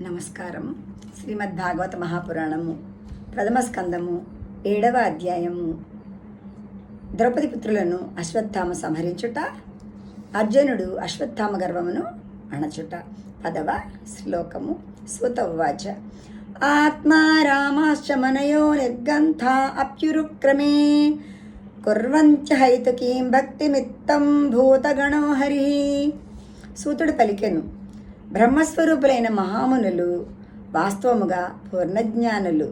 నమస్కారం. శ్రీమద్ భాగవత మహాపురాణము ప్రథమ స్కందము 7వ అధ్యాయము. ద్రౌపది పుత్రులను అశ్వత్థామ సంహరించుట, అర్జునుడు అశ్వత్థామ గర్వమును అణచుట. 10వ శ్లోకము. సూత ఉవాచ ఆత్మా రామాశ్చ మనయో నిర్గంథా అప్యురుక్రమే కుర్వంత్య హైతుకీం భక్తిమిత్తం భూతగణో హరి. సూతుడు పలికెను, బ్రహ్మస్వరూపులైన మహామునులు వాస్తవముగా పూర్ణజ్ఞానులు.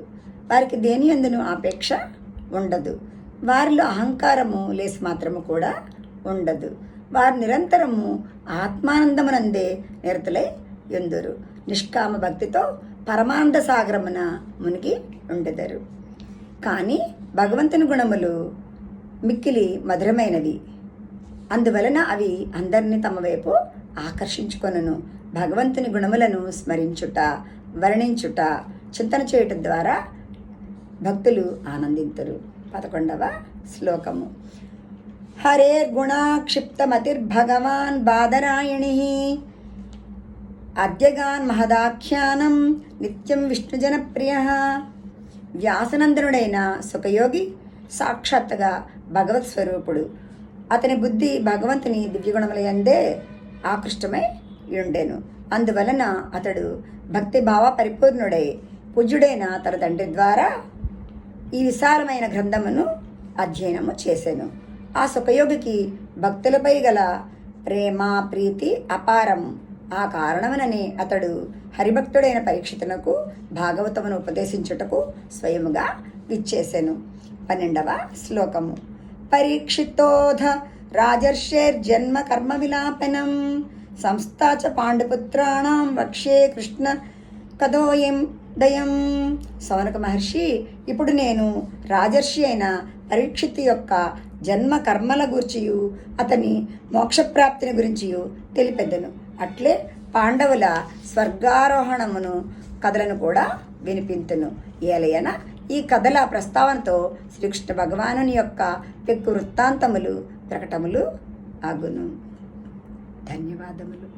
వారికి దేని యందును ఆపేక్ష ఉండదు. వారిలో అహంకారము లేసి మాత్రము కూడా ఉండదు. వారు నిరంతరము ఆత్మానందమునందే నిరతులై యుందురు. నిష్కామ భక్తితో పరమానంద సాగరమున మునిగి ఉండెదరు. కానీ భగవంతుని గుణములు మిక్కిలి మధురమైనవి. అందువలన అవి అందరినీ తమ వైపు ఆకర్షించుకొనును. భగవంతుని గుణములను స్మరించుట, వర్ణించుట, చింతన చేయటం ద్వారా భక్తులు ఆనందింతురు. 11వ శ్లోకము. హరేర్గుణాక్షిప్తమతిర్భగవాన్ బాదరాయణి అద్యగాన్ మహదాఖ్యానం నిత్యం విష్ణుజనప్రియ. వ్యాసనందనుడైన సుఖయోగి సాక్షాత్తుగా భగవత్ స్వరూపుడు. అతని బుద్ధి భగవంతుని దివ్యగుణములయందే ఆకృష్టమై ఉండెను. అందువలన అతడు భక్తిభావ పరిపూర్ణుడై పూజ్యుడైన తన తండ్రి ద్వారా ఈ విశాలమైన గ్రంథమును అధ్యయనము చేసెను. ఆ సుఖయోగికి భక్తులపై గల ప్రేమ ప్రీతి అపారం. ఆ కారణముననే అతడు హరిభక్తుడైన పరీక్షితునకు భాగవతమును ఉపదేశించుటకు స్వయముగా విచ్చేసెను. 12వ శ్లోకము. పరీక్షితోధ రాజర్షేర్జన్మ కర్మ విలాపనం సంస్థాచ పాండుపుత్రాణం వక్షే కృష్ణ కథోయం దయం. సౌనక మహర్షి, ఇప్పుడు నేను రాజర్షి అయిన పరీక్షిత్ యొక్క జన్మ కర్మల గూర్చియు అతని మోక్షప్రాప్తిని గురించియు తెలిపెదను. అట్లే పాండవుల స్వర్గారోహణమును కథలను కూడా వినిపింతును. ఏలయన ఈ కథల ప్రస్తావనతో శ్రీకృష్ణ భగవానుని యొక్క పెక్కు వృత్తాంతములు ప్రకటములు అగును. ధన్యవాదములు.